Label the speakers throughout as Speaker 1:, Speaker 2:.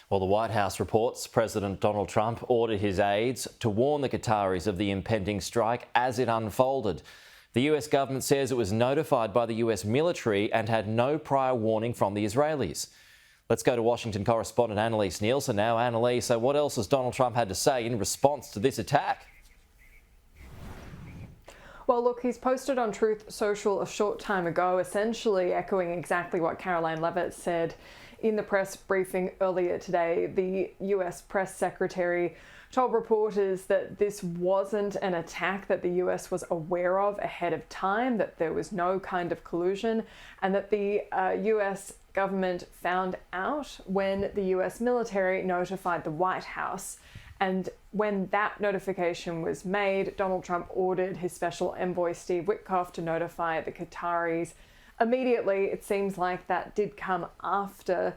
Speaker 1: Well, the White House reports President Donald Trump ordered his aides to warn the Qataris of the impending strike as it unfolded. The US government says it was notified by the US military and had no prior warning from the Israelis. Let's go to Washington correspondent Annalise Nielsen now. Annalise, so what else has Donald Trump had to say in response to this attack?
Speaker 2: Well, look, he's posted on Truth Social a short time ago, essentially echoing exactly what Karoline Leavitt said in the press briefing earlier today. The US press secretary told reporters that this wasn't an attack that the US was aware of ahead of time, that there was no kind of collusion, and that the US government found out when the US military notified the White House. And when that notification was made, Donald Trump ordered his special envoy, Steve Witkoff, to notify the Qataris immediately. It seems like that did come after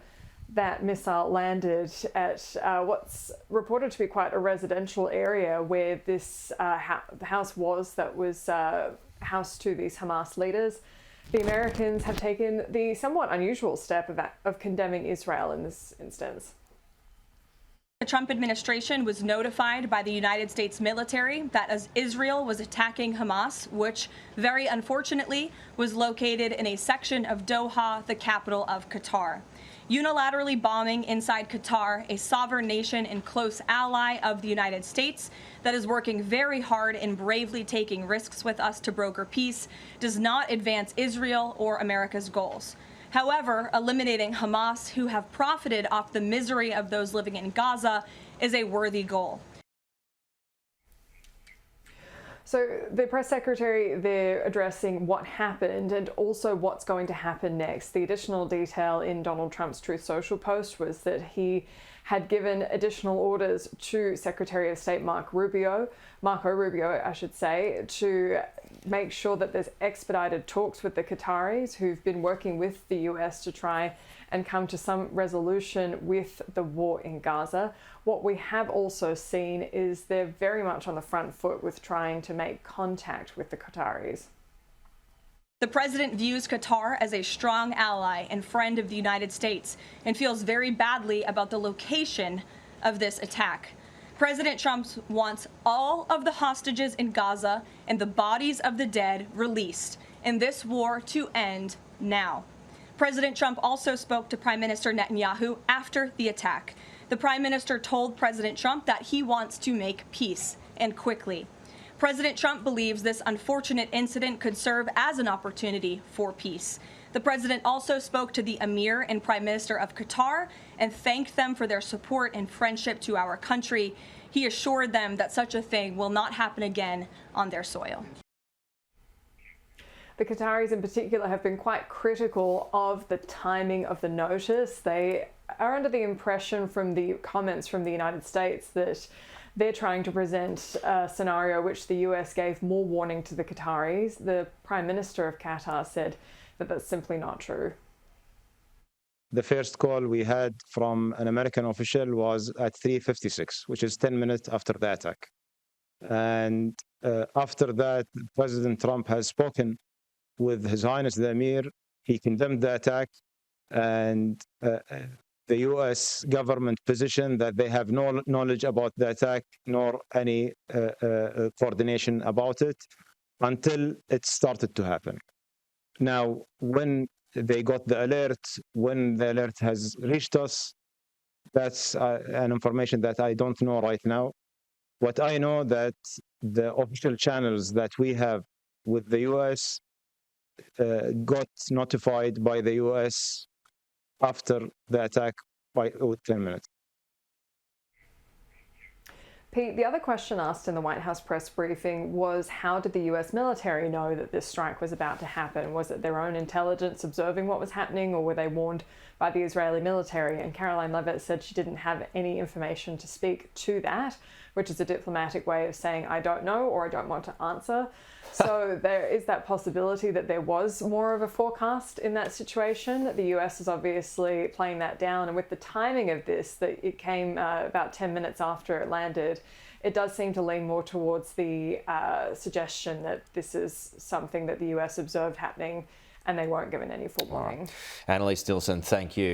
Speaker 2: that missile landed at what's reported to be quite a residential area where this house was that was house to these Hamas leaders. The Americans have taken the somewhat unusual step of condemning Israel in this instance.
Speaker 3: The Trump administration was notified by the United States military that as Israel was attacking Hamas, which very unfortunately was located in a section of Doha, the capital of Qatar. Unilaterally bombing inside Qatar, a sovereign nation and close ally of the United States that is working very hard and bravely taking risks with us to broker peace, does not advance Israel or America's goals. However, eliminating Hamas, who have profited off the misery of those living in Gaza, is a worthy goal.
Speaker 2: So the press secretary, they're addressing what happened and also what's going to happen next. The additional detail in Donald Trump's Truth Social post was that he had given additional orders to Secretary of State Marco Rubio, to make sure that there's expedited talks with the Qataris, who've been working with the US to try and come to some resolution with the war in Gaza. What we have also seen is they're very much on the front foot with trying to make contact with the Qataris.
Speaker 3: The president views Qatar as a strong ally and friend of the United States and feels very badly about the location of this attack. President Trump wants all of the hostages in Gaza and the bodies of the dead released, and this war to end now. President Trump also spoke to Prime Minister Netanyahu after the attack. The Prime Minister told President Trump that he wants to make peace, and quickly. President Trump believes this unfortunate incident could serve as an opportunity for peace. The president also spoke to the Emir and Prime Minister of Qatar and thanked them for their support and friendship to our country. He assured them that such a thing will not happen again on their soil.
Speaker 2: The Qataris in particular have been quite critical of the timing of the notice. They are under the impression from the comments from the United States that they're trying to present a scenario which the US gave more warning to the Qataris. The Prime Minister of Qatar said that that's simply not true.
Speaker 4: The first call we had from an American official was at 3:56, which is 10 minutes after the attack. And after that, President Trump has spoken with His Highness the Emir. He condemned the attack, and the U.S. government position that they have no knowledge about the attack nor any coordination about it until it started to happen. Now, when they got the alert, when the alert has reached us, that's an information that I don't know right now. What I know that the official channels that we have with the U.S. Got notified by the U.S. after the attack by 10 minutes.
Speaker 2: Pete, the other question asked in the White House press briefing was, how did the US military know that this strike was about to happen? Was it their own intelligence observing what was happening, or were they warned by the Israeli military? And Karoline Leavitt said she didn't have any information to speak to that, which is a diplomatic way of saying I don't know or I don't want to answer. So there is that possibility that there was more of a forecast in that situation. The US is obviously playing that down, and with the timing of this, that it came about 10 minutes after it landed, it does seem to lean more towards the suggestion that this is something that the US observed happening and they weren't given any full warning.
Speaker 1: Annalise Nielsen, thank you.